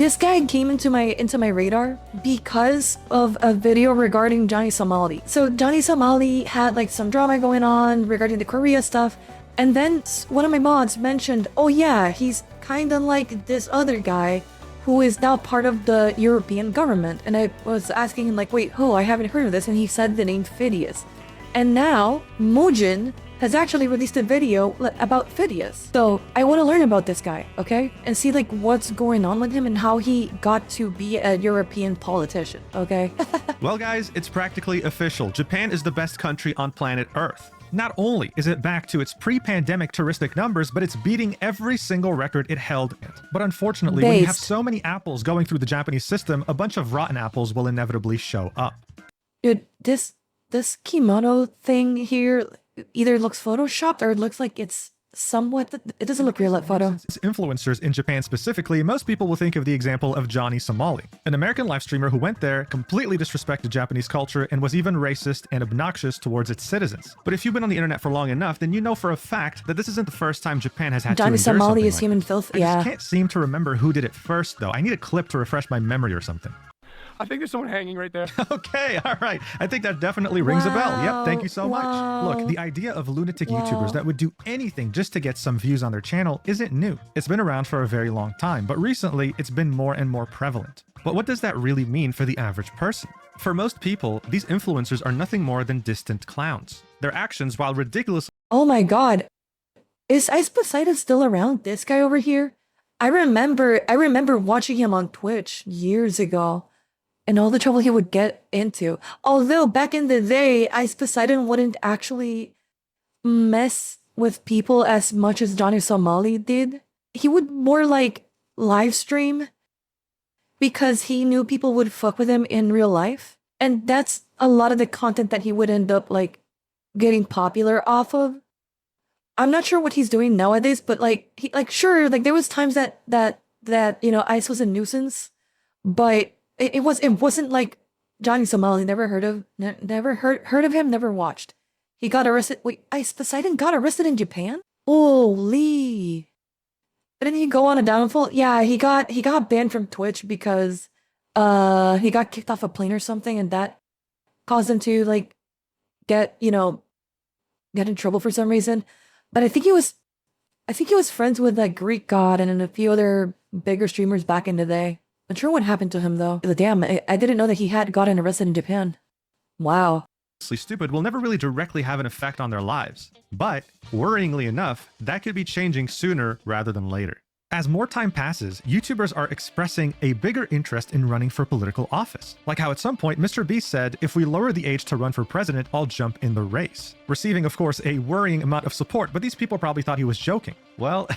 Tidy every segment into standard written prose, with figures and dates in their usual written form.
This guy came into my radar because of a video regarding Johnny Somali. So Johnny Somali had like some drama going on regarding the Korea stuff, and then one of my mods mentioned, oh yeah, he's kind of like this other guy who is now part of the European government. And I was asking him like, wait, who? I haven't heard of this. And he said the name Fidias. And now Mujin has actually released a video about Fidias. So I want to learn about this guy, okay? And see like what's going on with him and how he got to be a European politician, okay? Well guys, it's practically official. Japan is the best country on planet Earth. Not only is it back to its pre-pandemic touristic numbers, but it's beating every single record it held. But unfortunately, when you have so many apples going through the Japanese system, a bunch of rotten apples will inevitably show up. Dude, this kimono thing here either looks photoshopped or it looks like it's somewhat, it doesn't look real at photo. Influencers in Japan specifically, most people will think of the example of Johnny Somali, an American live streamer who went there, completely disrespected Japanese culture, and was even racist and obnoxious towards its citizens. But if you've been on the internet for long enough, then you know for a fact that this isn't the first time Japan has had Johnny to endure Somali is like human filth, I just can't seem to remember who did it first though. I need a clip to refresh my memory or something. I think there's someone hanging right there. Okay, all right. I think that definitely rings a bell. Yep, thank you so much. Look, the idea of lunatic YouTubers that would do anything just to get some views on their channel isn't new. It's been around for a very long time, but recently it's been more and more prevalent. But what does that really mean for the average person? For most people, these influencers are nothing more than distant clowns. Their actions, while ridiculous— Oh my god. Is Ice Poseidon still around? This guy over here? I remember watching him on Twitch years ago. And all the trouble he would get into. Although back in the day, Ice Poseidon wouldn't actually mess with people as much as Johnny Somali did. He would more like live stream because he knew people would fuck with him in real life. And that's a lot of the content that he would end up like getting popular off of. I'm not sure what he's doing nowadays, but like sure, like there was times that you know, Ice was a nuisance, but it wasn't like Johnny Somali. Never heard of him. Never watched. He got arrested. Wait, Ice Poseidon got arrested in Japan? Holy! Didn't he go on a downfall? Yeah, he got banned from Twitch because he got kicked off a plane or something, and that caused him to like get in trouble for some reason. But I think he was friends with like Greek God and a few other bigger streamers back in the day. Not sure what happened to him though. Damn, I didn't know that he had gotten arrested in Japan. Wow. Stupid will never really directly have an effect on their lives. But, worryingly enough, that could be changing sooner rather than later. As more time passes, YouTubers are expressing a bigger interest in running for political office. Like how at some point, Mr. Beast said, if we lower the age to run for president, I'll jump in the race. Receiving, of course, a worrying amount of support, but these people probably thought he was joking. Well,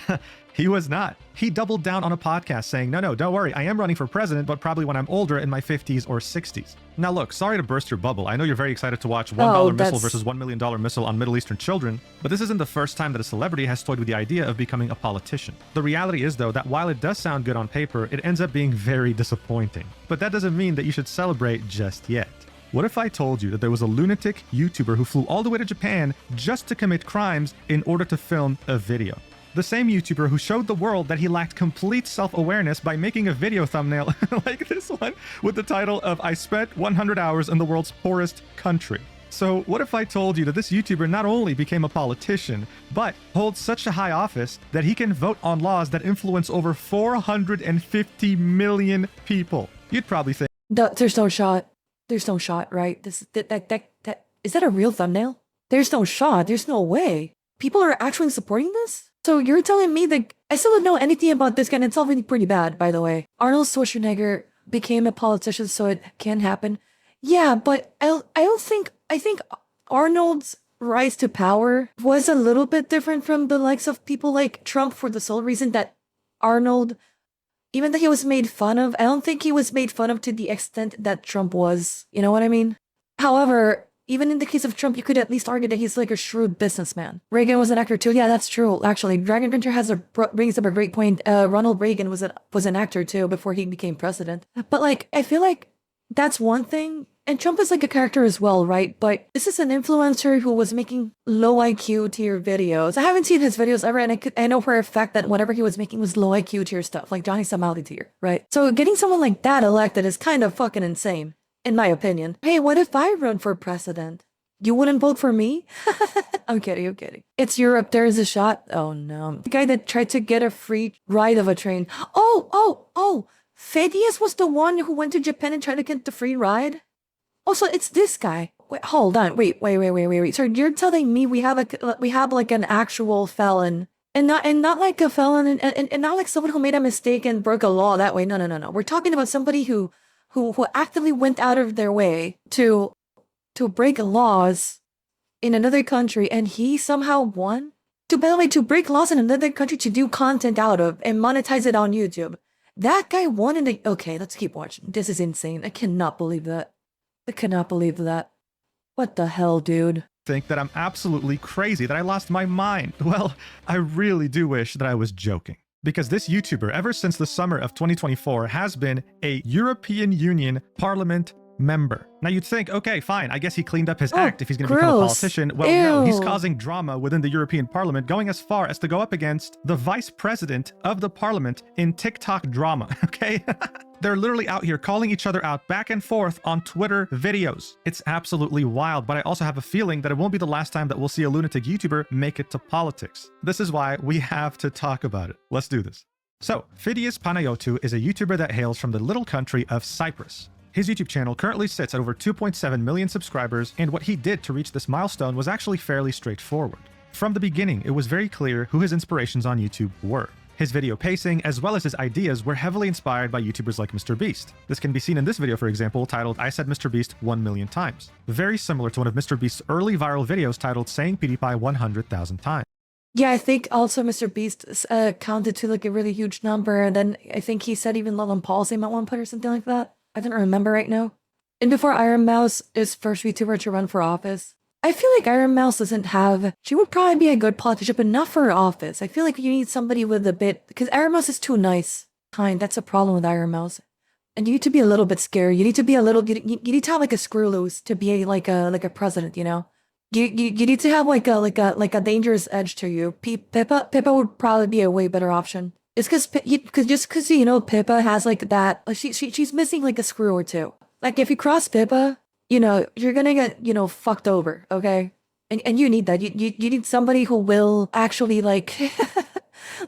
he was not. He doubled down on a podcast saying, no, don't worry, I am running for president, but probably when I'm older in my 50s or 60s. Now look, sorry to burst your bubble. I know you're very excited to watch $1 missile versus $1 million missile on Middle Eastern children, but this isn't the first time that a celebrity has toyed with the idea of becoming a politician. The reality is though that while it does sound good on paper, it ends up being very disappointing. But that doesn't mean that you should celebrate just yet. What if I told you that there was a lunatic YouTuber who flew all the way to Japan just to commit crimes in order to film a video? The same YouTuber who showed the world that he lacked complete self-awareness by making a video thumbnail like this one with the title of I spent 100 hours in the world's poorest country. So what if I told you that this YouTuber not only became a politician, but holds such a high office that he can vote on laws that influence over 450 million people? You'd probably think, there's no shot. There's no shot, right? Is that a real thumbnail? There's no shot. There's no way. People are actually supporting this? So you're telling me that I still don't know anything about this guy, and it's all really pretty bad, by the way. Arnold Schwarzenegger became a politician, so it can happen. Yeah, but I think Arnold's rise to power was a little bit different from the likes of people like Trump for the sole reason that Arnold, even though he was made fun of, I don't think he was made fun of to the extent that Trump was. You know what I mean? However, even in the case of Trump, you could at least argue that he's like a shrewd businessman. Reagan was an actor too. Yeah, that's true. Actually, Dragon Printer brings up a great point. Ronald Reagan was an actor too before he became president. But like, I feel like that's one thing And Trump is like a character as well, right? But this is an influencer who was making low IQ tier videos. I haven't seen his videos ever, and I know for a fact that whatever he was making was low IQ tier stuff, like Johnny Somali tier, right? So getting someone like that elected is kind of fucking insane, in my opinion. Hey, what if I run for president? You wouldn't vote for me? I'm kidding, I'm kidding. It's Europe, there's a shot. Oh no. The guy that tried to get a free ride of a train. Oh! Fidias was the one who went to Japan and tried to get the free ride? Also, it's this guy. Wait, hold on. Wait. So you're telling me we have like an actual felon, and not like a felon, and not like someone who made a mistake and broke a law that way. No. We're talking about somebody who actively went out of their way to break laws in another country, and he somehow won. By the way, to break laws in another country to do content out of and monetize it on YouTube. That guy won in the. Okay, let's keep watching. This is insane. I cannot believe that. I cannot believe that. What the hell, dude? Think that I'm absolutely crazy, that I lost my mind. Well, I really do wish that I was joking. Because this YouTuber, ever since the summer of 2024, has been a European Union Parliament member. Now you'd think, okay, fine, I guess he cleaned up his act if he's going to become a politician. Well, no, he's causing drama within the European Parliament, going as far as to go up against the vice president of the parliament in TikTok drama, okay? They're literally out here calling each other out back and forth on Twitter videos. It's absolutely wild, but I also have a feeling that it won't be the last time that we'll see a lunatic YouTuber make it to politics. This is why we have to talk about it. Let's do this. So, Fidias Panayotou is a YouTuber that hails from the little country of Cyprus. His YouTube channel currently sits at over 2.7 million subscribers, and what he did to reach this milestone was actually fairly straightforward. From the beginning, it was very clear who his inspirations on YouTube were. His video pacing, as well as his ideas, were heavily inspired by YouTubers like MrBeast. This can be seen in this video, for example, titled I Said MrBeast 1 million times. Very similar to one of MrBeast's early viral videos titled Saying PewDiePie 100,000 times. Yeah, I think also MrBeast counted to like a really huge number, and then I think he said even Logan Paul's name at one point or something like that. I don't remember right now. And before Iron Mouse is first YouTuber to run for office, I feel like Iron Mouse doesn't have. She would probably be a good politician, but not for office. I feel like you need somebody with a bit, because Iron Mouse is too nice. That's a problem with Iron Mouse. And you need to be a little bit scary. You need to be a little. You need to have like a screw loose to be like a president. You know. You need to have like a dangerous edge to you. Pippa would probably be a way better option. It's because you know Pippa has like that. She's missing like a screw or two. Like if you cross Pippa, you know you're gonna get fucked over. Okay, and you need that. You need somebody who will actually like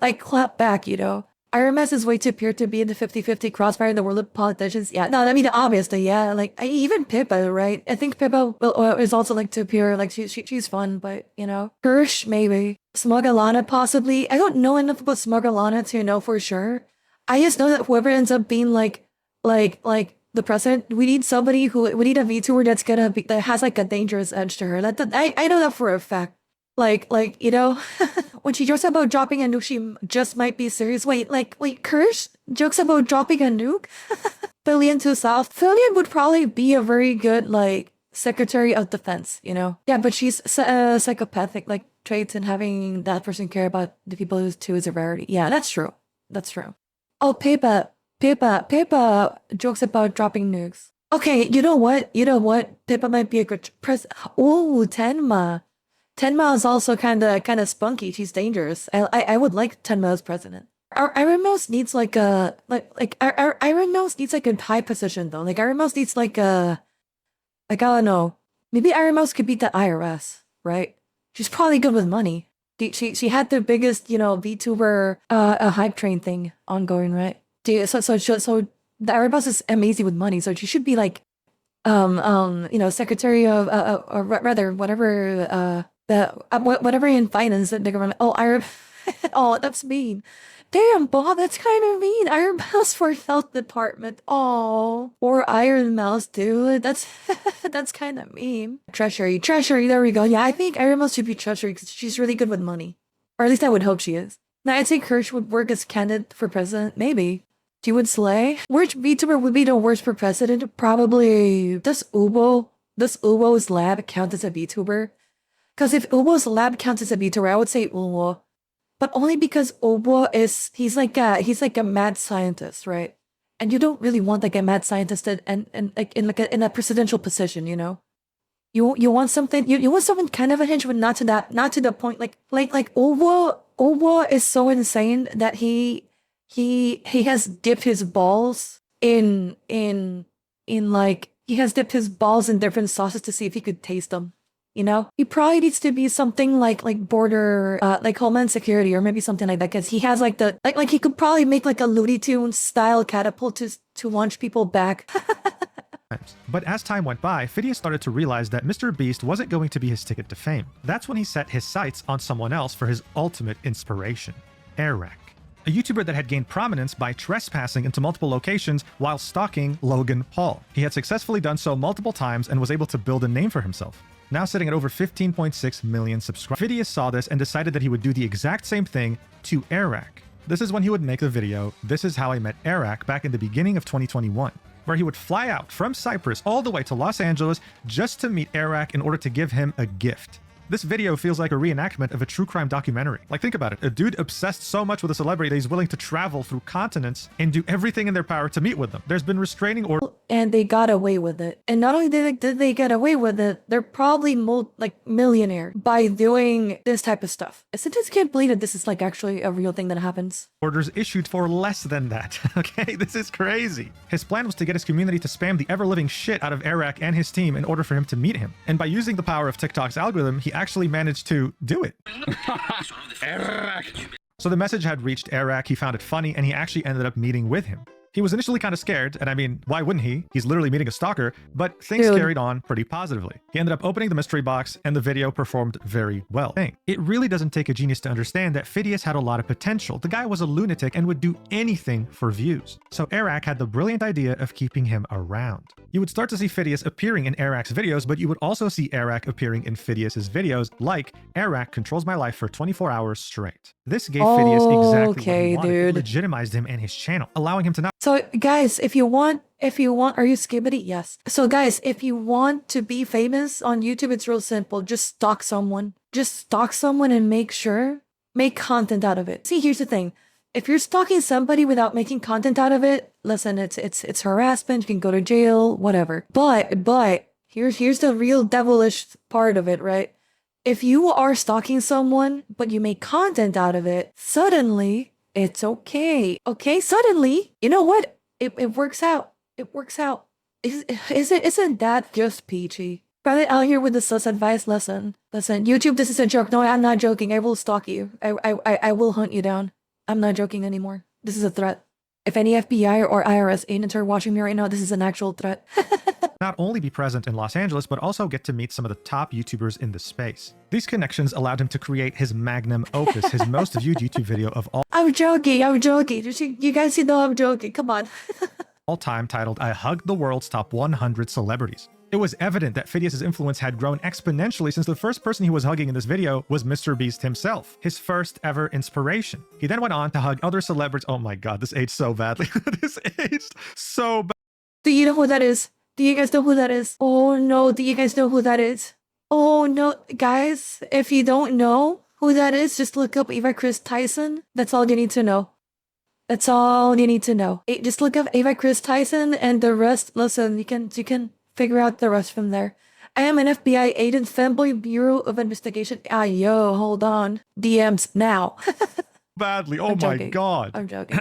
like clap back. You know, Iron Mouse is way too pure to be in the 50-50 crossfire in the world of politicians. Yeah, no, I mean obviously, yeah. Like even Pippa, right? I think Pippa is also like too pure. Like she's fun, but you know, Kirsch maybe. Smugalana possibly. I don't know enough about Smugalana to know for sure. I just know that whoever ends up being like the president, we need a VTuber that has like a dangerous edge to her. I know that for a fact. Like you know, when she jokes about dropping a nuke, she just might be serious. Wait, Kirsch jokes about dropping a nuke? Fillion to South. Fillion would probably be a very good like Secretary of Defense, you know? Yeah, but she's psychopathic, like traits, and having that person care about the people too is a rarity. Yeah, that's true. That's true. Oh, Pippa jokes about dropping nukes. Okay, you know what? Pippa might be a good Oh, Tenma. Tenma is also kind of spunky. She's dangerous. I would like Tenma as president. Iron Mouse needs like a Iron Mouse needs like a high position though. Like Iron Mouse needs like a. Like, I don't know. Maybe Iron Mouse could beat the IRS, right? She's probably good with money. She had the biggest, VTuber hype train thing ongoing, right? So the Iron Mouse is amazing with money, so she should be like, Secretary of, or rather, whatever, whatever in finance that the government. Oh, oh, that's mean. Damn, Bob, that's kind of mean. Iron Mouse for health department. Oh, or Iron Mouse, dude. That's kind of mean. Treasury. There we go. Yeah, I think Iron Mouse should be Treasury because she's really good with money, or at least I would hope she is. Now, I'd say Kirsch would work as candidate for president. Maybe she would slay. Which VTuber would be the worst for president? Probably. Does Uwo's lab count as a VTuber? Because if Uwo's lab counts as a VTuber, I would say Uwo. But only because Obo he's like a mad scientist, right? and you don't really want like a mad scientist and like in a presidential position, you know. You want something you want someone kind of a henchman, not to the point like Owo is so insane that he has dipped his balls in like he has dipped his balls in different sauces to see if he could taste them. You know, he probably needs to be something like border like Homeland Security or maybe something like that, because he has like the like he could probably make like a Looney Tunes style catapult to launch people back. But as time went by, Fidias started to realize that Mr. Beast wasn't going to be his ticket to fame. That's when he set his sights on someone else for his ultimate inspiration, Arak, a YouTuber that had gained prominence by trespassing into multiple locations while stalking Logan Paul. He had successfully done so multiple times and was able to build a name for himself, now sitting at over 15.6 million subscribers. Fidias saw this and decided that he would do the exact same thing to Arak. This is when he would make the video, "This is how I met Arak," back in the beginning of 2021. Where he would fly out from Cyprus all the way to Los Angeles just to meet Arak in order to give him a gift. This video feels like a reenactment of a true crime documentary. Like, think about it. A dude obsessed so much with a celebrity that he's willing to travel through continents and do everything in their power to meet with them. There's been restraining orders. And they got away with it. And not only did they get away with it, they're probably millionaire by doing this type of stuff. I just can't believe that this is like actually a real thing that happens. Orders issued for less than that. Okay, this is crazy. His plan was to get his community to spam the ever-living shit out of Arak and his team in order for him to meet him. And by using the power of TikTok's algorithm, he actually managed to do it. So the message had reached Arak, he found it funny, and he actually ended up meeting with him. He was initially kind of scared, and I mean, why wouldn't he? He's literally meeting a stalker, but things carried on pretty positively. He ended up opening the mystery box, and the video performed very well. It really doesn't take a genius to understand that Fidias had a lot of potential. The guy was a lunatic and would do anything for views. So Arak had the brilliant idea of keeping him around. You would start to see Fidias appearing in Arak's videos, but you would also see Arak appearing in Fidias's videos, like Arak controls my life for 24 hours straight. This gave Fidias exactly what he wanted. It legitimized him and his channel, allowing him to not. So guys, if you want, are you Skibbity? Yes. So guys, if you want to be famous on YouTube, it's real simple. Just stalk someone. Just stalk someone and make content out of it. See, here's the thing. If you're stalking somebody without making content out of it, listen, it's harassment. You can go to jail, whatever. But here's the real devilish part of it, right? If you are stalking someone, but you make content out of it, suddenly it's okay. Okay, suddenly, you know what? It works out. It works out. Isn't that just peachy? Probably out here with the sus advice. Listen, YouTube, this is a joke. No, I'm not joking. I will stalk you. I will hunt you down. I'm not joking anymore. This is a threat. If any FBI or IRS agents are watching me right now, this is an actual threat. Not only be present in Los Angeles, but also get to meet some of the top YouTubers in the space. These connections allowed him to create his magnum opus, his most viewed YouTube video of I'm joking. You guys know I'm joking. Come on. all time, titled "I Hugged the World's Top 100 Celebrities." It was evident that Fidias' influence had grown exponentially since the first person he was hugging in this video was Mr. Beast himself, his first ever inspiration. He then went on to hug other celebrities. Oh my god, this aged so badly. This aged so bad. Do you know who that is? Do you guys know who that is? Oh no, do you guys know who that is? Oh no, guys, if you don't know who that is, just look up Ava Chris Tyson. That's all you need to know. That's all you need to know. Just look up Ava Chris Tyson and the rest. Listen, you can figure out the rest from there. I am an FBI agent, Femboy Bureau of Investigation. Yo, hold on. DMs now. Badly. Oh my god. I'm joking.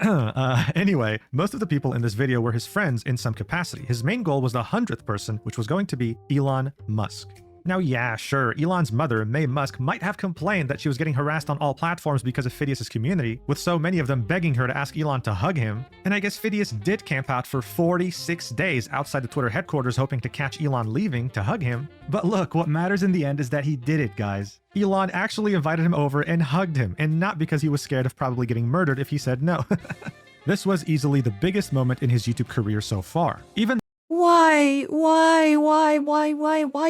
Anyway, most of the people in this video were his friends in some capacity. His main goal was the 100th person, which was going to be Elon Musk. Now, yeah, sure, Elon's mother, May Musk, might have complained that she was getting harassed on all platforms because of Fidias' community, with so many of them begging her to ask Elon to hug him. And I guess Fidias did camp out for 46 days outside the Twitter headquarters hoping to catch Elon leaving to hug him. But look, what matters in the end is that he did it, guys. Elon actually invited him over and hugged him, and not because he was scared of probably getting murdered if he said no. This was easily the biggest moment in his YouTube career so far. Even Why,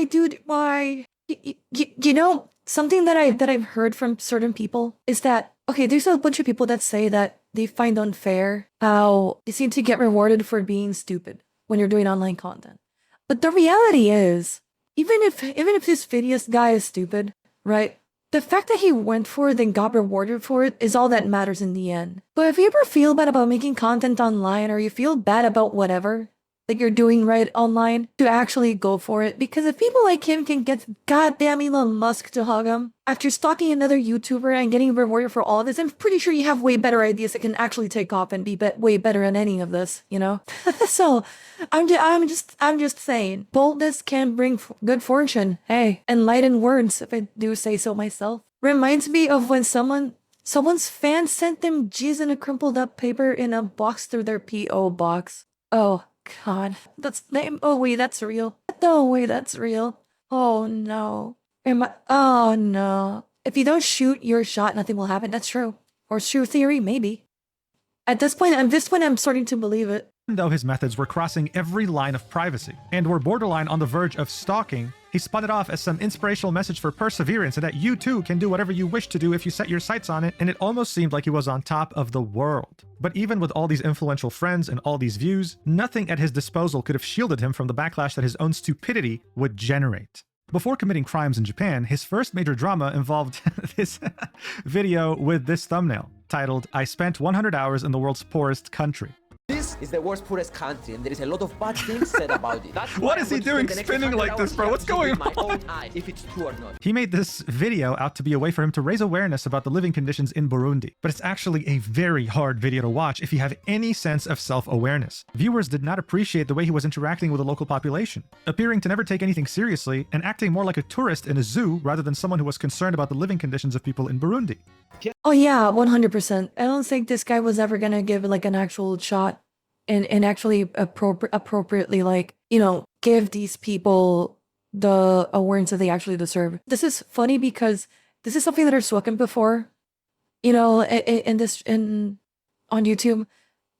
dude, why? You know, something that I've heard from certain people is that, okay, there's a bunch of people that say that they find unfair how they seem to get rewarded for being stupid when you're doing online content. But the reality is, even if this Fidias guy is stupid, right? The fact that he went for it and got rewarded for it is all that matters in the end. But if you ever feel bad about making content online, or you feel bad about whatever that you're doing right online, to actually go for it. Because if people like him can get goddamn Elon Musk to hug him after stalking another YouTuber and getting rewarded for all of this, I'm pretty sure you have way better ideas that can actually take off and be way better than any of this, you know? So I'm just saying, boldness can bring good fortune. Hey, enlightened words, if I do say so myself. Reminds me of when someone's fan sent them G's in a crumpled up paper in a box through their P.O. box. Oh, God, oh wait, that's real. No way, that's real. Oh no. Oh no. If you don't shoot your shot, nothing will happen. That's true. Horseshoe theory, maybe. At this point, I'm starting to believe it. Though his methods were crossing every line of privacy and were borderline on the verge of stalking, he spun it off as some inspirational message for perseverance and that you too can do whatever you wish to do if you set your sights on it, and it almost seemed like he was on top of the world. But even with all these influential friends and all these views, nothing at his disposal could have shielded him from the backlash that his own stupidity would generate. Before committing crimes in Japan, his first major drama involved this video with this thumbnail, titled, "I spent 100 hours in the world's poorest country." This is the world's poorest country, and there is a lot of bad things said about it. What is he doing spinning like this, bro? What's going on? If it's true or not. He made this video out to be a way for him to raise awareness about the living conditions in Burundi, but it's actually a very hard video to watch if you have any sense of self-awareness. Viewers did not appreciate the way he was interacting with the local population, appearing to never take anything seriously and acting more like a tourist in a zoo rather than someone who was concerned about the living conditions of people in Burundi. Oh yeah, 100%. I don't think this guy was ever gonna give like an actual shot and actually appropriately, like, you know, give these people the awareness that they actually deserve. This is funny because this is something that I've spoken before, you know, on YouTube,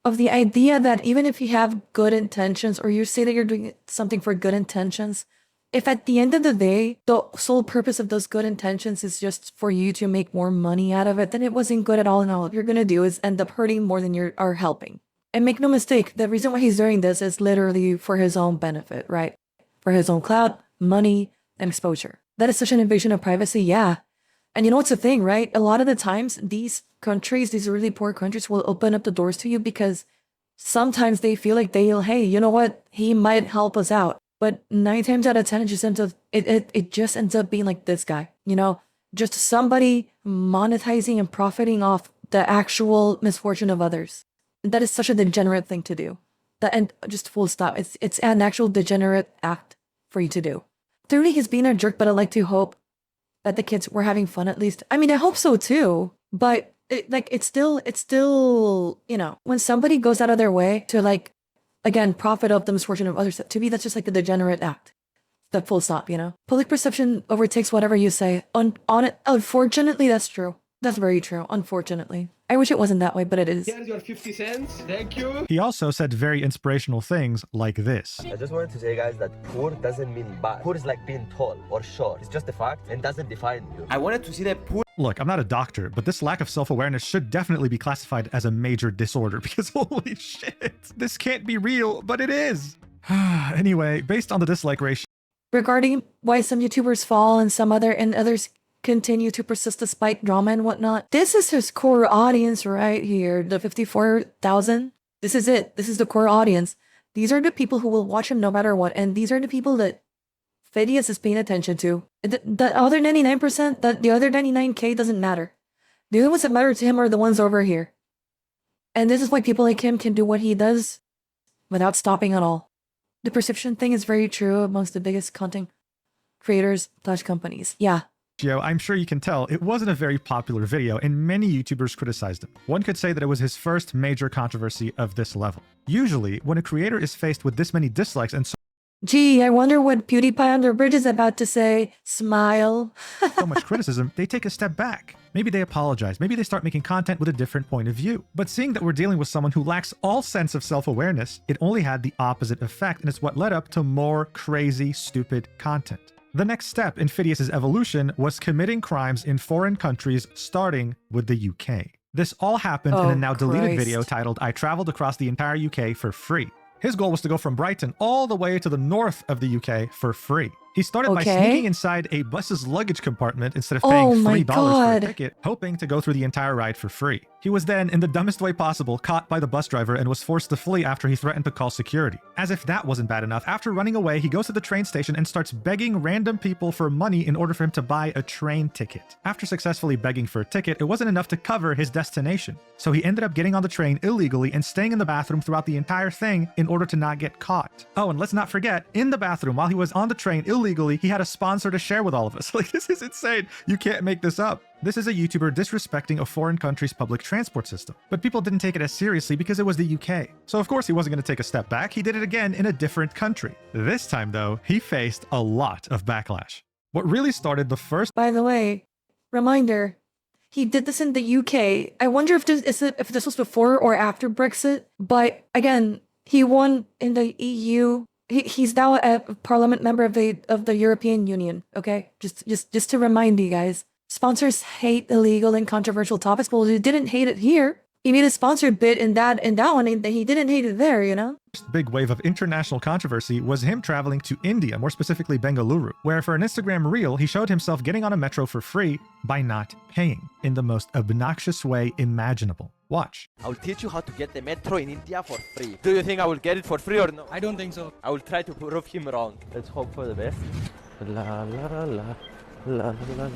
of the idea that even if you have good intentions, or you say that you're doing something for good intentions, if at the end of the day, the sole purpose of those good intentions is just for you to make more money out of it, then it wasn't good at all, and all you're gonna do is end up hurting more than you are helping. And make no mistake, the reason why he's doing this is literally for his own benefit, right? For his own clout, money, and exposure. That is such an invasion of privacy, yeah. And you know what's the thing, right? A lot of the times, these countries, these really poor countries, will open up the doors to you because sometimes they feel like hey, you know what? He might help us out. But 9 times out of 10, it just ends up being like this guy, you know? Just somebody monetizing and profiting off the actual misfortune of others. That is such a degenerate thing to do. And just full stop. It's an actual degenerate act for you to do. Clearly he's being a jerk, but I like to hope that the kids were having fun at least. I mean, I hope so too. But it's still, you know, when somebody goes out of their way to, like, again, profit of the misfortune of others, to me, that's just like a degenerate act. The full stop, you know? Public perception overtakes whatever you say. Unfortunately, that's true. That's very true, unfortunately. I wish it wasn't that way, but it is. Here's your 50 cents. Thank you. He also said very inspirational things like this. I just wanted to say, guys, that poor doesn't mean bad. Poor is like being tall or short. It's just a fact and doesn't define you. I wanted to see the poor. Look, I'm not a doctor, but this lack of self-awareness should definitely be classified as a major disorder because holy shit, this can't be real, but it is. Anyway, based on the dislike ratio. Regarding why some YouTubers fall and others continue to persist despite drama and whatnot. This is his core audience right here, the 54,000. This is it. This is the core audience. These are the people who will watch him no matter what, and these are the people that Fidias is paying attention to. The other 99%, the other 99K doesn't matter. The only ones that matter to him are the ones over here. And this is why people like him can do what he does without stopping at all. The perception thing is very true amongst the biggest content creators / companies. Yeah. I'm sure you can tell it wasn't a very popular video and many YouTubers criticized him. One could say that it was his first major controversy of this level. Usually, when a creator is faced with this many dislikes and Gee, I wonder what PewDiePie Under Bridge is about to say. Smile. so much criticism, they take a step back. Maybe they apologize. Maybe they start making content with a different point of view. But seeing that we're dealing with someone who lacks all sense of self-awareness, it only had the opposite effect, and it's what led up to more crazy, stupid content. The next step in Fidias' evolution was committing crimes in foreign countries, starting with the UK. This all happened in a now deleted video titled, "I traveled across the entire UK for free." His goal was to go from Brighton all the way to the north of the UK for free. He started by Okay. sneaking inside a bus's luggage compartment instead of paying Oh my $3 for a God. ticket, hoping to go through the entire ride for free. He was then, in the dumbest way possible, caught by the bus driver and was forced to flee after he threatened to call security. As if that wasn't bad enough, after running away, he goes to the train station and starts begging random people for money in order for him to buy a train ticket. After successfully begging for a ticket, it wasn't enough to cover his destination. So he ended up getting on the train illegally and staying in the bathroom throughout the entire thing in order to not get caught. Oh, and let's not forget, in the bathroom while he was on the train illegally, he had a sponsor to share with all of us. Like, this is insane. You can't make this up. This is a YouTuber disrespecting a foreign country's public transport system. But people didn't take it as seriously because it was the UK. So of course he wasn't going to take a step back. He did it again in a different country. This time though, he faced a lot of backlash. What really started the first— By the way, reminder, he did this in the UK. I wonder if this was before or after Brexit. But again, he won in the EU. He's now a parliament member of the European Union. Okay, just to remind you guys. Sponsors hate illegal and controversial topics, but he didn't hate it here. He made a sponsored bit in that one, and he didn't hate it there, you know? big wave of international controversy was him traveling to India, more specifically Bengaluru, where for an Instagram reel, he showed himself getting on a metro for free by not paying in the most obnoxious way imaginable. Watch. I will teach you how to get the metro in India for free. Do you think I will get it for free or no? I don't think so. I will try to prove him wrong. Let's hope for the best. La la la la la la la.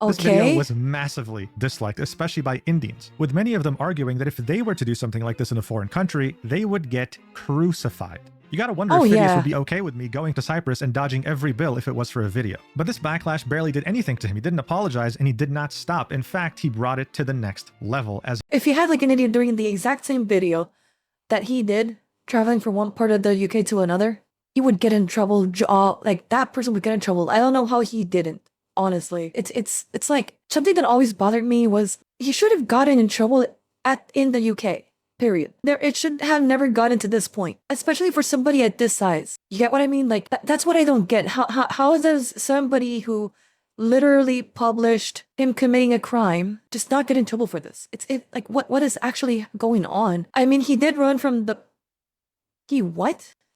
This video Okay. was massively disliked, especially by Indians, with many of them arguing that if they were to do something like this in a foreign country, they would get crucified. You gotta wonder Oh, if Fidias yeah. would be okay with me going to Cyprus and dodging every bill if it was for a video. But this backlash barely did anything to him. He didn't apologize and he did not stop. In fact, he brought it to the next level as If you had like an idiot doing the exact same video that he did, traveling from one part of the UK to another, he would get in trouble. Like that person would get in trouble. I don't know how he didn't. Honestly, it's like something that always bothered me was he should have gotten in trouble in the UK. Period. It should have never gotten to this point, especially for somebody at this size. You get what I mean? Like that's what I don't get. How does somebody who literally published him committing a crime just not get in trouble for this? It's like what is actually going on? I mean, he did run from the.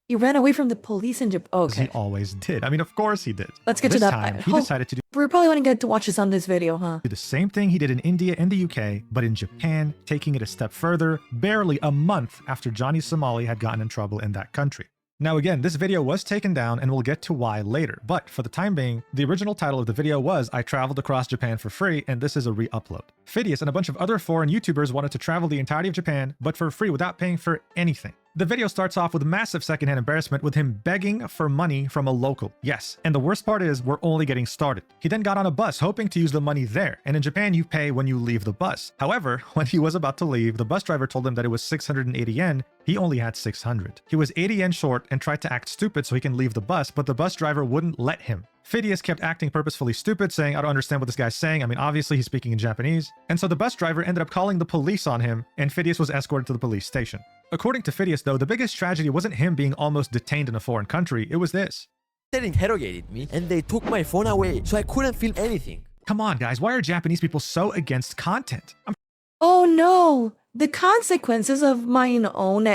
He ran away from the police in Japan. Okay. he always did. I mean, of course he did. Let's get to This that. time, I he hope- decided to do We're probably going to get to watch this on this video, huh? the same thing he did in India and the UK, but in Japan, taking it a step further, barely a month after Johnny Somali had gotten in trouble in that country. Now again, this video was taken down and we'll get to why later, but for the time being, the original title of the video was I Traveled Across Japan for Free, and this is a re-upload. Fidias and a bunch of other foreign YouTubers wanted to travel the entirety of Japan, but for free without paying for anything. The video starts off with massive secondhand embarrassment with him begging for money from a local. Yes, and the worst part is we're only getting started. He then got on a bus hoping to use the money there, and in Japan you pay when you leave the bus. However, when he was about to leave, the bus driver told him that it was 680 yen. He only had 600. He was 80 yen short and tried to act stupid so he can leave the bus, but the bus driver wouldn't let him. Fidias kept acting purposefully stupid, saying, I don't understand what this guy's saying. I mean, obviously he's speaking in Japanese. And so the bus driver ended up calling the police on him, and Fidias was escorted to the police station. According to Fidias, though, the biggest tragedy wasn't him being almost detained in a foreign country, it was this. They interrogated me and they took my phone away, so I couldn't film anything. Come on, guys, why are Japanese people so against content? Oh no! The consequences of my own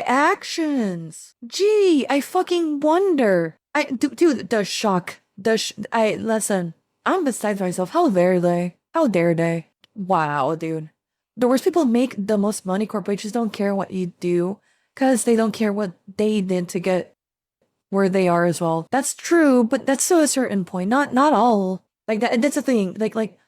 actions. Gee, I fucking wonder. Dude, the shock. Listen, I'm beside myself. How dare they? How dare they? Wow, dude. The worst people make the most money. Corporations don't care what you do because they don't care what they did to get where they are as well. That's true, but that's to a certain point. Not all. Like that. That's the thing. Like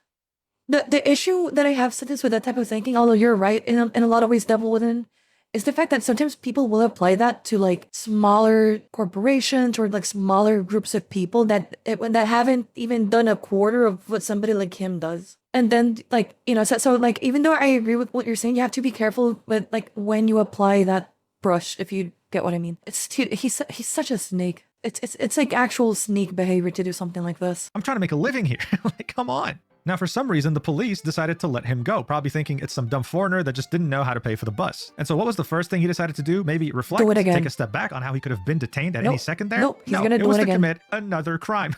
the issue that I have sometimes with that type of thinking, although you're right in a lot of ways, devil within, is the fact that sometimes people will apply that to like smaller corporations or like smaller groups of people that haven't even done a quarter of what somebody like him does. And then like, you know, so like, even though I agree with what you're saying, you have to be careful with like when you apply that brush, if you get what I mean. He's such a snake. It's like actual snake behavior to do something like this. I'm trying to make a living here. Like, come on. Now, for some reason, the police decided to let him go, probably thinking it's some dumb foreigner that just didn't know how to pay for the bus. And so what was the first thing he decided to do? Maybe reflect, Do it again. take a step back on how he could have been detained at any second there? Nope, he's No, gonna it do was it to again. commit another crime.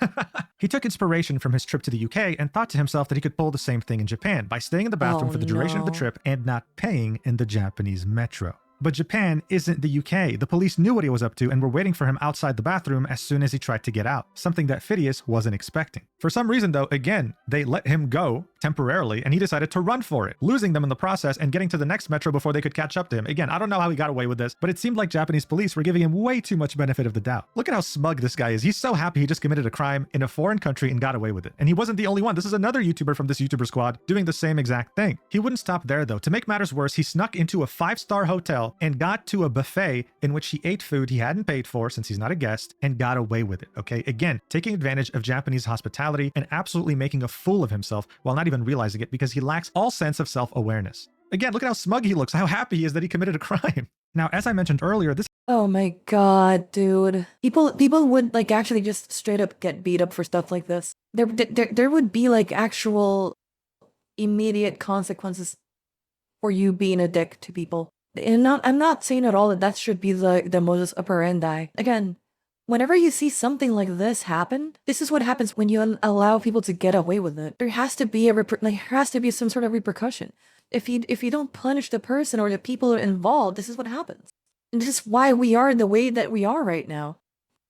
He took inspiration from his trip to the UK and thought to himself that he could pull the same thing in Japan by staying in the bathroom Oh, for the duration of the no. trip and not paying in the Japanese metro. But Japan isn't the UK. The police knew what he was up to and were waiting for him outside the bathroom as soon as he tried to get out, something that Fidias wasn't expecting. For some reason though, again, they let him go temporarily and he decided to run for it, losing them in the process and getting to the next metro before they could catch up to him. Again, I don't know how he got away with this, but it seemed like Japanese police were giving him way too much benefit of the doubt. Look at how smug this guy is. He's so happy he just committed a crime in a foreign country and got away with it. And he wasn't the only one. This is another YouTuber from this YouTuber squad doing the same exact thing. He wouldn't stop there though. To make matters worse, he snuck into a 5-star hotel and got to a buffet in which he ate food he hadn't paid for since he's not a guest and got away with it. Okay, again, taking advantage of Japanese hospitality and absolutely making a fool of himself while not even realizing it because he lacks all sense of self-awareness. Again, look at how smug he looks, how happy he is that he committed a crime. Now, as I mentioned earlier, this Oh my god, dude. People would like actually just straight up get beat up for stuff like this. There would be like actual immediate consequences for you being a dick to people. And I'm not saying at all that that should be the modus operandi. Again, whenever you see something like this happen, this is what happens when you allow people to get away with it. There has to be some sort of repercussion. If you don't punish the person or the people involved, this is what happens. And this is why we are the way that we are right now.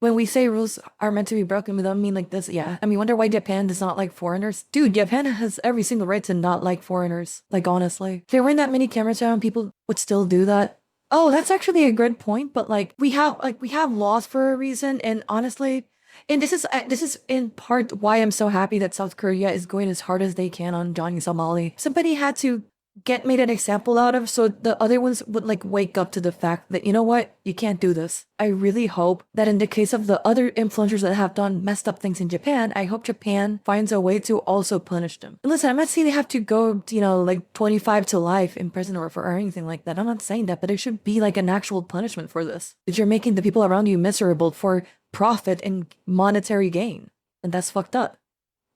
When we say rules are meant to be broken, we don't mean like this. Yeah, I mean, wonder why Japan does not like foreigners. Dude, Japan has every single right to not like foreigners. Like, honestly. If there weren't that many cameras around, people would still do that. Oh, that's actually a good point, but like, we have laws for a reason, and honestly, and this is in part why I'm so happy that South Korea is going as hard as they can on Johnny Somali. Somebody had to get made an example out of so the other ones would like wake up to the fact that, you know what, you can't do this. I really hope that in the case of the other influencers that have done messed up things in Japan, I hope Japan finds a way to also punish them. And listen, I'm not saying they have to go, you know, like 25 to life in prison or anything like that. I'm not saying that, but there should be like an actual punishment for this. Because you're making the people around you miserable for profit and monetary gain. And that's fucked up.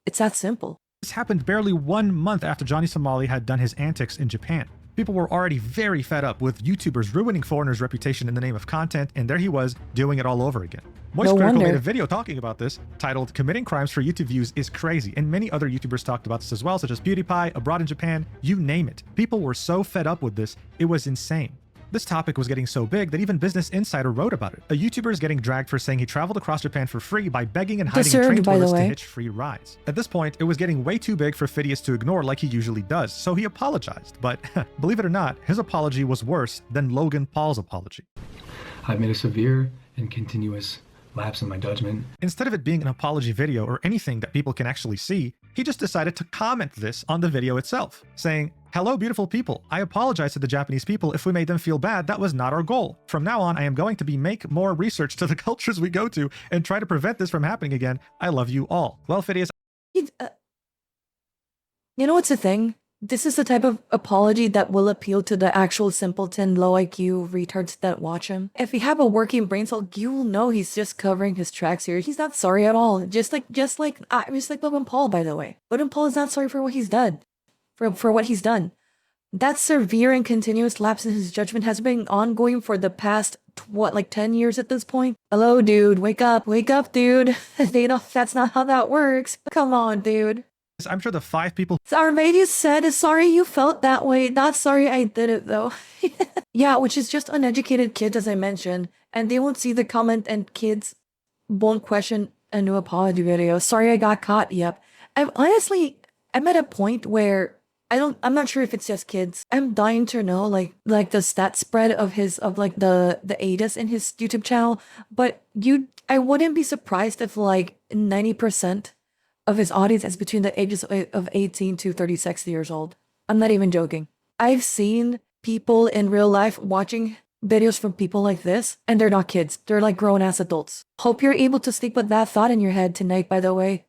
It's that simple. This happened barely 1 month after Johnny Somali had done his antics in Japan. People were already very fed up with YouTubers ruining foreigners' reputation in the name of content, and there he was doing it all over again. Moist Critical made a video talking about this, titled "Committing Crimes for YouTube Views is Crazy," and many other YouTubers talked about this as well, such as PewDiePie, Abroad in Japan, you name it. People were so fed up with this, it was insane. This topic was getting so big that even Business Insider wrote about it. A YouTuber is getting dragged for saying he traveled across Japan for free by begging and hiding in train toilets to hitch free rides. At this point, it was getting way too big for Fidias to ignore like he usually does, so he apologized. But believe it or not, his apology was worse than Logan Paul's apology. I've made a severe and continuous lapse in my judgment. Instead of it being an apology video or anything that people can actually see, he just decided to comment this on the video itself, saying, "Hello, beautiful people. I apologize to the Japanese people if we made them feel bad. That was not our goal. From now on, I am going to make more research to the cultures we go to and try to prevent this from happening again. I love you all." Well, Fidias, you know what's the thing? This is the type of apology that will appeal to the actual simpleton, low IQ retards that watch him. If you have a working brain cell, you will know he's just covering his tracks here. He's not sorry at all. Just like Logan Paul, by the way. Logan Paul is not sorry for what he's done. For what he's done. That severe and continuous lapse in his judgment has been ongoing for the past, 10 years at this point? Hello, dude. Wake up, dude. That's not how that works. Come on, dude. I'm sure the 5 people Our lady said, sorry you felt that way. Not sorry I did it, though. Yeah, which is just uneducated kids, as I mentioned. And they won't see the comment, and kids won't question a new apology video. Sorry I got caught. Yep. I'm at a point where I'm not sure if it's just kids. I'm dying to know like the stat spread of the ages in his YouTube channel, but I wouldn't be surprised if like 90% of his audience is between the ages of 18 to 36 years old. I'm not even joking. I've seen people in real life watching videos from people like this, and they're not kids. They're like grown-ass adults. Hope you're able to sleep with that thought in your head tonight, by the way.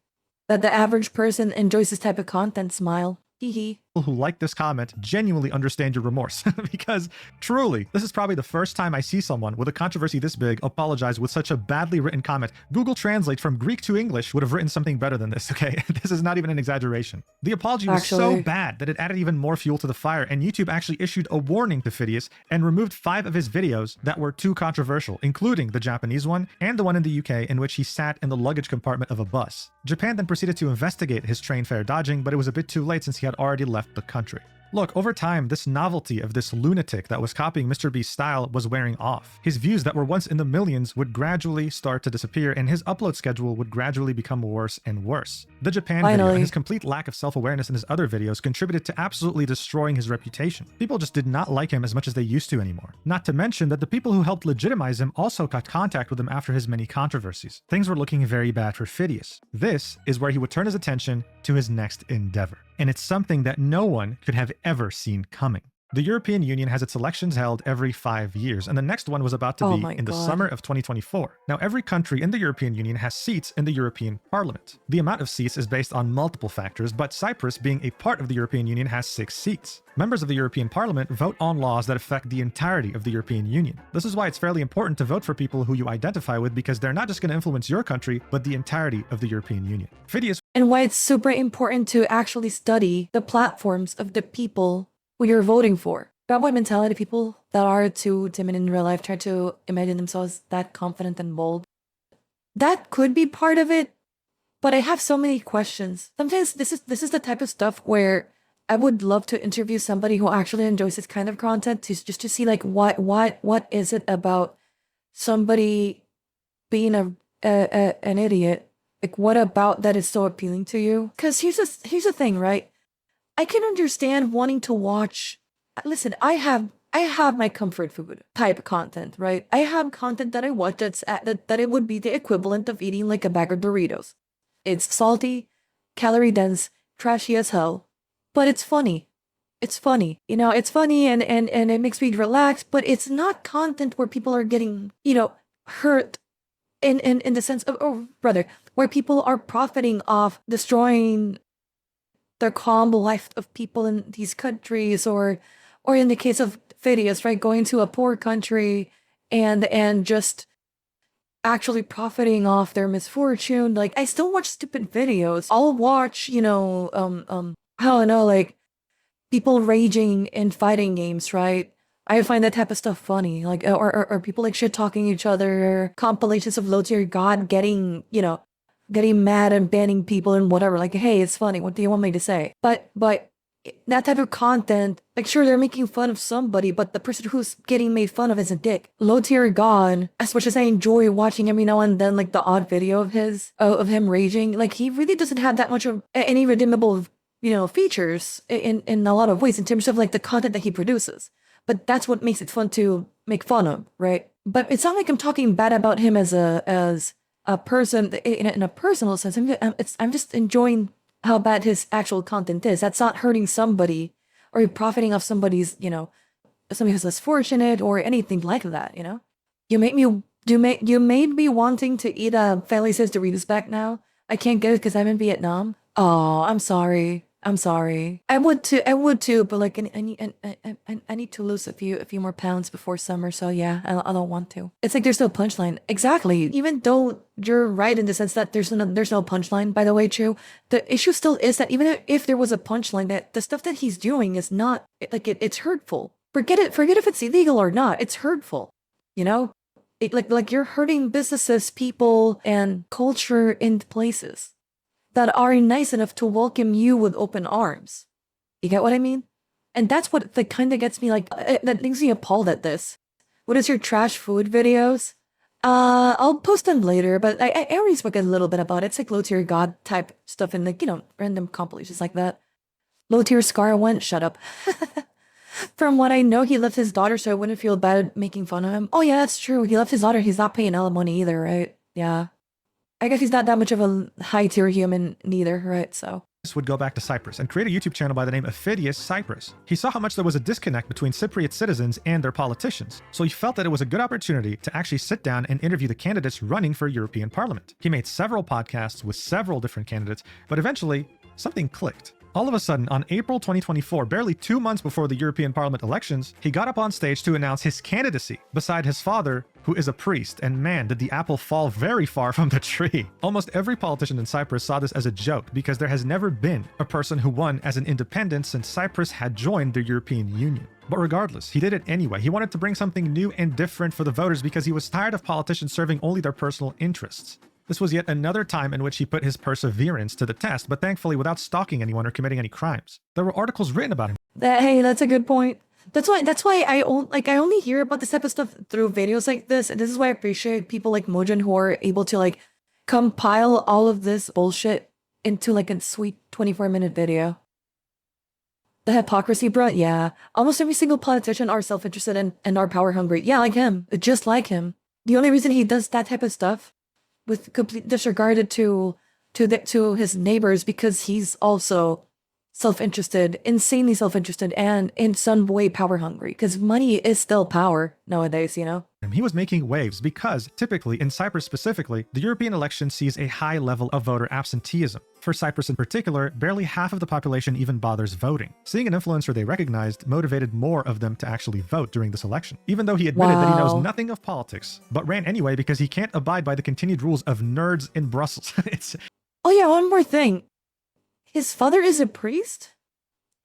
That the average person enjoys this type of content. Smile. Hee hee. Who like this comment genuinely understand your remorse, because truly, this is probably the first time I see someone with a controversy this big apologize with such a badly written comment. Google Translate from Greek to English would have written something better than this, okay? This is not even an exaggeration. The apology was so bad that it added even more fuel to the fire, and YouTube actually issued a warning to Fidias and removed 5 of his videos that were too controversial, including the Japanese one and the one in the UK in which he sat in the luggage compartment of a bus. Japan then proceeded to investigate his train fare dodging, but it was a bit too late since he had already left the country. Look, over time, this novelty of this lunatic that was copying Mr. Beast's style was wearing off. His views that were once in the millions would gradually start to disappear, and his upload schedule would gradually become worse and worse. The Japan video and his complete lack of self-awareness in his other videos contributed to absolutely destroying his reputation. People just did not like him as much as they used to anymore. Not to mention that the people who helped legitimize him also got contact with him after his many controversies. Things were looking very bad for Fidias. This is where he would turn his attention to his next endeavor. And it's something that no one could have ever seen coming. The European Union has its elections held every 5 years, and the next one was about to be in the summer of 2024. Now, every country in the European Union has seats in the European Parliament. The amount of seats is based on multiple factors, but Cyprus, being a part of the European Union, has 6 seats. Members of the European Parliament vote on laws that affect the entirety of the European Union. This is why it's fairly important to vote for people who you identify with, because they're not just going to influence your country, but the entirety of the European Union. Fidias, and why it's super important to actually study the platforms of the people who you're voting for. Bad boy mentality, people that are too timid in real life try to imagine themselves that confident and bold. That could be part of it, but I have so many questions. Sometimes this is the type of stuff where I would love to interview somebody who actually enjoys this kind of content, just to see like what is it about somebody being an idiot? Like, what about that is so appealing to you? Because here's the thing, right? I can understand wanting to watch. Listen, I have my comfort food type content, right? I have content that I watch that it would be the equivalent of eating like a bag of Doritos. It's salty, calorie dense, trashy as hell, but it's funny. It's funny, you know. It's funny and it makes me relax. But it's not content where people are getting, you know, hurt. In the sense of, oh, brother, where people are profiting off destroying the calm life of people in these countries, or in the case of Fidias, right, going to a poor country and just actually profiting off their misfortune. Like, I still watch stupid videos. I'll watch, you know, I don't know, like people raging in fighting games, right? I find that type of stuff funny, like, or people like shit talking each other, compilations of low tier god getting mad and banning people and whatever. Like, hey, it's funny. What do you want me to say? But that type of content, like, sure, they're making fun of somebody, but the person who's getting made fun of is a dick. Low tier god, as much as I enjoy watching every now and then, like the odd video of him raging, like, he really doesn't have that much of any redeemable, you know, features in a lot of ways in terms of like the content that he produces. But that's what makes it fun to make fun of, right? But it's not like I'm talking bad about him as a person in a personal sense. I'm just enjoying how bad his actual content is. That's not hurting somebody or profiting off somebody's, you know, somebody who's less fortunate or anything like that, you know? You made me wanting to eat Felice's Doritos back now. I can't get it because I'm in Vietnam. Oh, I'm sorry. I would too, but like I need to lose a few more pounds before summer, so yeah, I don't want to. It's like there's no punchline. Exactly. Even though you're right in the sense that there's no punchline, by the way, Chu, the issue still is that even if there was a punchline, that the stuff that he's doing is not like it's hurtful. Forget if it's illegal or not. It's hurtful. You know? Like you're hurting businesses, people, and culture in places that are nice enough to welcome you with open arms. You get what I mean? And that's what kind of gets me, like, that makes me appalled at this. What is your trash food videos? I'll post them later, but I already spoke a little bit about it. It's like low tier god type stuff and, like, you know, random compilations like that. Low tier Scar went, shut up. From what I know, he left his daughter, so I wouldn't feel bad making fun of him. Oh yeah, that's true. He left his daughter. He's not paying alimony either, right? Yeah. I guess he's not that much of a high-tier human neither, right? So would go back to Cyprus and create a YouTube channel by the name of Fidias Cyprus. He saw how much there was a disconnect between Cypriot citizens and their politicians, so he felt that it was a good opportunity to actually sit down and interview the candidates running for European Parliament. He made several podcasts with several different candidates, but eventually something clicked. All of a sudden, on April 2024, barely 2 months before the European Parliament elections, he got up on stage to announce his candidacy beside his father, who is a priest, and man, did the apple fall very far from the tree. Almost every politician in Cyprus saw this as a joke because there has never been a person who won as an independent since Cyprus had joined the European Union. But regardless, he did it anyway. He wanted to bring something new and different for the voters because he was tired of politicians serving only their personal interests. This was yet another time in which he put his perseverance to the test, but thankfully without stalking anyone or committing any crimes. There were articles written about him. Hey, that's a good point. That's why I only hear about this type of stuff through videos like this, and this is why I appreciate people like Mujin who are able to like compile all of this bullshit into like a sweet 24-minute video. The hypocrisy, bro. Yeah, almost every single politician are self-interested and are power hungry. Yeah, like him, just like him. The only reason he does that type of stuff with complete disregard to his neighbors because he's also self-interested, insanely self-interested, and in some way power hungry. Because money is still power nowadays, you know? He was making waves because, typically, in Cyprus specifically, the European election sees a high level of voter absenteeism. For Cyprus in particular, barely half of the population even bothers voting. Seeing an influencer they recognized motivated more of them to actually vote during this election, even though he admitted that he knows nothing of politics, but ran anyway because he can't abide by the continued rules of nerds in Brussels. Oh yeah, one more thing. His father is a priest?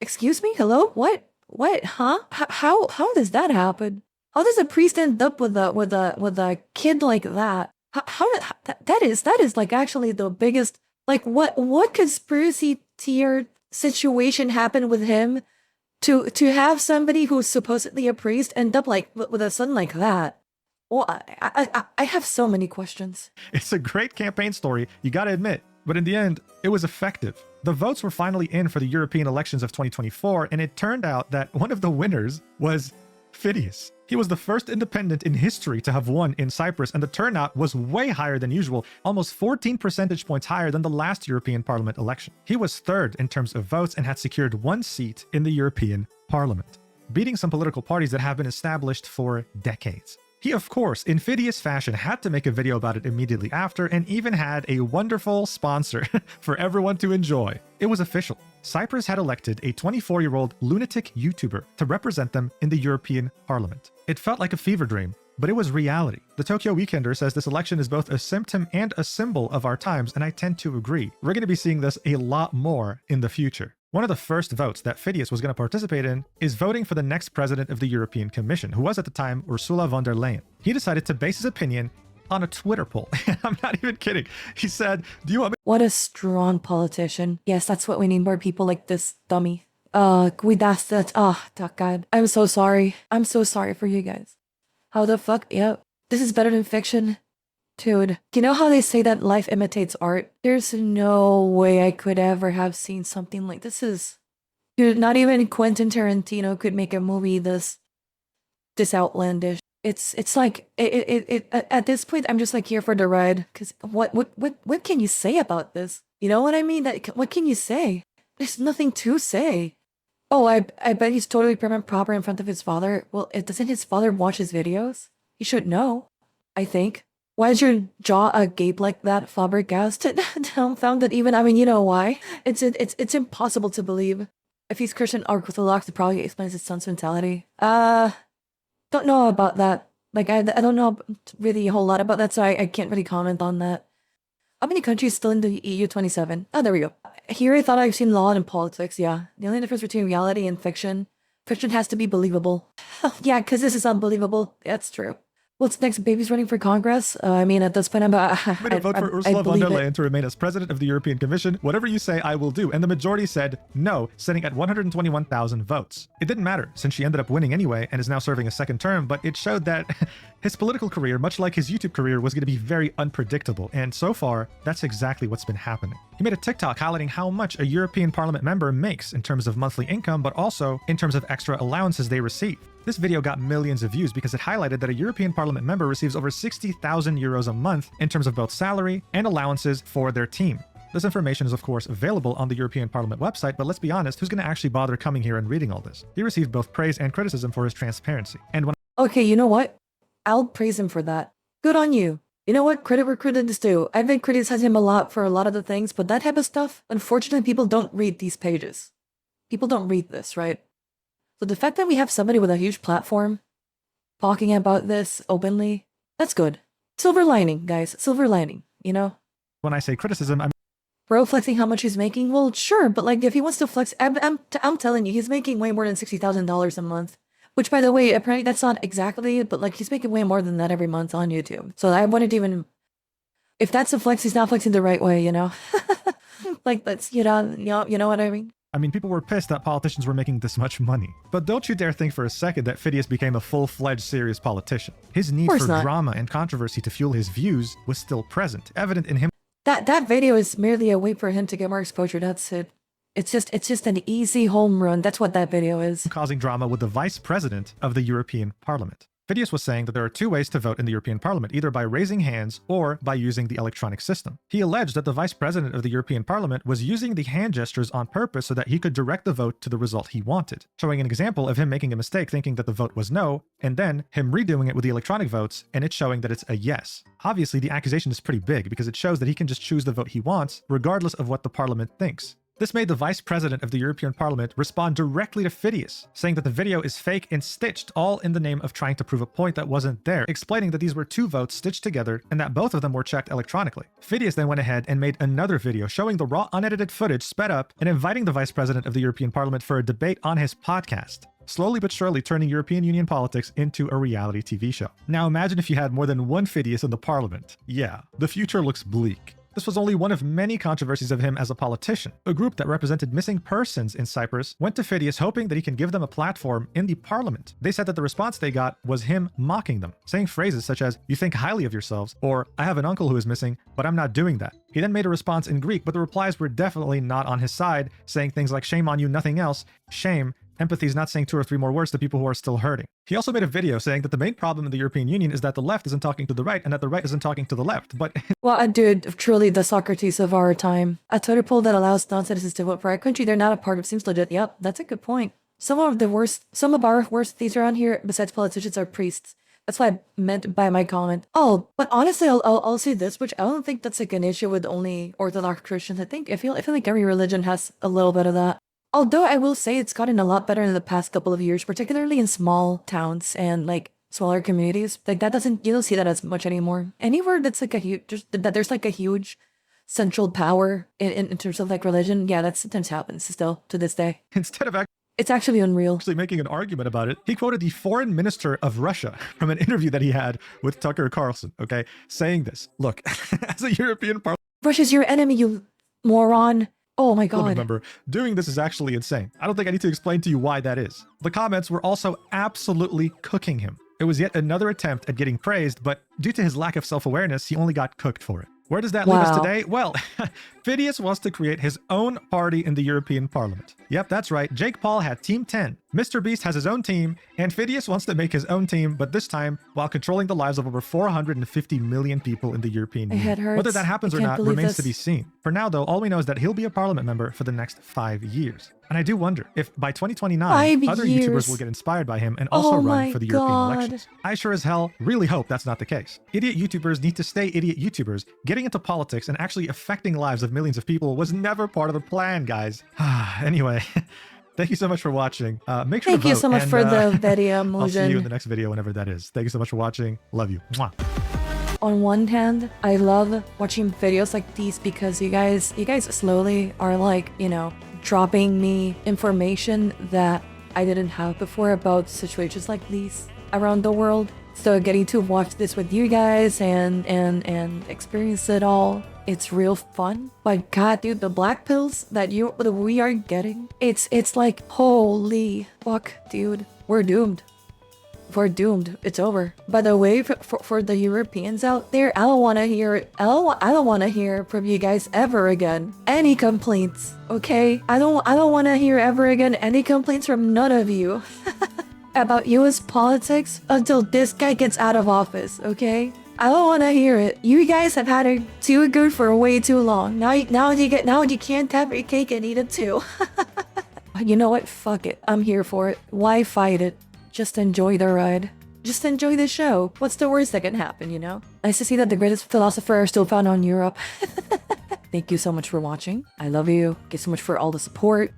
Excuse me? Hello? What? Huh? How does that happen? How does a priest end up with a kid like that? That is like actually the biggest, like what conspiracy tier situation happened with him to have somebody who's supposedly a priest end up like with a son like that? Well, I have so many questions. It's a great campaign story, you gotta admit, but in the end, it was effective. The votes were finally in for the European elections of 2024, and it turned out that one of the winners was Fidias. He was the first independent in history to have won in Cyprus, and the turnout was way higher than usual, almost 14 percentage points higher than the last European Parliament election. He was third in terms of votes and had secured one seat in the European Parliament, beating some political parties that have been established for decades. He, of course, in Fidias fashion, had to make a video about it immediately after and even had a wonderful sponsor for everyone to enjoy. It was official. Cyprus had elected a 24-year-old lunatic YouTuber to represent them in the European Parliament. It felt like a fever dream, but it was reality. The Tokyo Weekender says this election is both a symptom and a symbol of our times, and I tend to agree. We're going to be seeing this a lot more in the future. One of the first votes that Fidias was going to participate in is voting for the next president of the European Commission, who was at the time Ursula von der Leyen. He decided to base his opinion on a Twitter poll. I'm not even kidding. He said, "Do you want me?" What a strong politician. Yes, that's what we need, more people like this dummy. Cuidaste that. Oh, God. I'm so sorry. I'm so sorry for you guys. How the fuck? Yep. This is better than fiction. Dude, you know how they say that life imitates art? There's no way I could ever have seen something like this. Dude, not even Quentin Tarantino could make a movie this outlandish. It's like at this point I'm just like here for the ride. Cause what can you say about this? You know what I mean? What can you say? There's nothing to say. Oh, I bet he's totally prim and proper in front of his father. Well, doesn't his father watch his videos? He should know, I think. Why is your jaw agape like that, Fabergast? Dumbfounded even. I mean, you know why? It's impossible to believe. If he's Christian Orthodox, it probably explains his son's mentality. Don't know about that. Like, I don't know really a whole lot about that, so I can't really comment on that. How many countries still in the EU 27? Oh, there we go. Here I thought I've seen law and politics, yeah. The only difference between reality and fiction has to be believable. Yeah, because this is unbelievable. That's true. What's next? Baby's running for Congress? I mean, at this point, I'm going to vote for Ursula von der Leyen to remain as president of the European Commission. Whatever you say, I will do. And the majority said no, sitting at 121,000 votes. It didn't matter, since she ended up winning anyway and is now serving a second term, but it showed that his political career, much like his YouTube career, was going to be very unpredictable. And so far, that's exactly what's been happening. He made a TikTok highlighting how much a European Parliament member makes in terms of monthly income, but also in terms of extra allowances they receive. This video got millions of views because it highlighted that a European Parliament member receives over 60,000 euros a month in terms of both salary and allowances for their team. This information is of course available on the European Parliament website, but let's be honest, who's going to actually bother coming here and reading all this? He received both praise and criticism for his transparency. And when Okay, you know what? I'll praise him for that. Good on you. You know what? Credit where credit is due. I've been criticizing him a lot for a lot of the things, but that type of stuff, unfortunately, people don't read these pages. People don't read this, right? So the fact that we have somebody with a huge platform talking about this openly, that's good. Silver lining, guys. Silver lining, you know? When I say criticism, I'm Bro flexing how much he's making? Well, sure, but like if he wants to flex, I'm telling you, he's making way more than $60,000 a month. Which, by the way, apparently that's not exactly it, but like he's making way more than that every month on YouTube. So I wouldn't even... If that's a flex, he's not flexing the right way, you know? Like, that's, you know what I mean? I mean, people were pissed that politicians were making this much money. But don't you dare think for a second that Fidias became a full-fledged serious politician. His need for drama and controversy to fuel his views was still present, evident in him. That video is merely a way for him to get more exposure. That's it. It's just an easy home run. That's what that video is. Causing drama with the vice president of the European Parliament. Fidias was saying that there are two ways to vote in the European Parliament, either by raising hands or by using the electronic system. He alleged that the vice president of the European Parliament was using the hand gestures on purpose so that he could direct the vote to the result he wanted, showing an example of him making a mistake thinking that the vote was no, and then him redoing it with the electronic votes and it showing that it's a yes. Obviously, the accusation is pretty big because it shows that he can just choose the vote he wants, regardless of what the parliament thinks. This made the vice president of the European Parliament respond directly to Fidias, saying that the video is fake and stitched, all in the name of trying to prove a point that wasn't there, explaining that these were two votes stitched together and that both of them were checked electronically. Fidias then went ahead and made another video showing the raw unedited footage sped up and inviting the vice president of the European Parliament for a debate on his podcast, slowly but surely turning European Union politics into a reality TV show. Now imagine if you had more than one Fidias in the parliament. Yeah, the future looks bleak. This was only one of many controversies of him as a politician. A group that represented missing persons in Cyprus went to Fidias hoping that he can give them a platform in the parliament. They said that the response they got was him mocking them, saying phrases such as, "You think highly of yourselves," or "I have an uncle who is missing, but I'm not doing that." He then made a response in Greek, but the replies were definitely not on his side, saying things like "shame on you, nothing else," "shame," empathy is not saying 2 or 3 more words to people who are still hurting. He also made a video saying that the main problem in the European Union is that the left isn't talking to the right and that the right isn't talking to the left, but... Well, dude, truly the Socrates of our time. A Twitter poll that allows non-citizens to vote for our country they're not a part of seems legit. Yep, that's a good point. Some of our worst thieves around here, besides politicians, are priests. That's what I meant by my comment. Oh, but honestly, I'll say this, which I don't think that's like an issue with only Orthodox Christians. I feel like every religion has a little bit of that. Although I will say it's gotten a lot better in the past couple of years, particularly in small towns and like smaller communities. Like you don't see that as much anymore. Anywhere that's like there's like a huge central power in terms of like religion, yeah, that sometimes happens still to this day. Instead of it's actually unreal. Actually making an argument about it, he quoted the foreign minister of Russia from an interview that he had with Tucker Carlson, okay, saying this. Look, as a European parliament, Russia's your enemy, you moron. Oh my god. Member, doing this is actually insane. I don't think I need to explain to you why that is. The comments were also absolutely cooking him. It was yet another attempt at getting praised, but due to his lack of self-awareness, he only got cooked for it. Where does that leave us today? Well, Fidias wants to create his own party in the European Parliament. Yep, that's right. Jake Paul had Team 10. Mr. Beast has his own team, and Fidias wants to make his own team, but this time while controlling the lives of over 450 million people in the European Union. Whether that happens or not remains to be seen. For now, though, all we know is that he'll be a parliament member for the next 5 years. And I do wonder if by 2029, other YouTubers will get inspired by him and also run for the European elections. I sure as hell really hope that's not the case. Idiot YouTubers need to stay idiot YouTubers. Getting into politics and actually affecting lives of millions of people was never part of the plan, guys. Anyway, thank you so much for watching. Make sure to vote. Thank you so much for the video, Mujin. I'll see you in the next video, whenever that is. Thank you so much for watching. Love you. Mwah. On one hand, I love watching videos like these because you guys slowly are like, you know, dropping me information that I didn't have before about situations like these around the world. So getting to watch this with you guys and experience it all, it's real fun. But god, dude, the black pills that we are getting, it's like, holy fuck, dude, we're doomed. We're doomed. It's over. By the way, for the Europeans out there, I don't want to hear from you guys ever again any complaints. Okay, I don't want to hear ever again any complaints from none of you about US politics until this guy gets out of office. Okay, I don't want to hear it. You guys have had it too good for way too long. Now you can't have your cake and eat it too. You know what? Fuck it. I'm here for it. Why fight it? Just enjoy the ride. Just enjoy the show. What's the worst that can happen, you know? Nice to see that the greatest philosophers are still found on Europe. Thank you so much for watching. I love you. Thank you so much for all the support.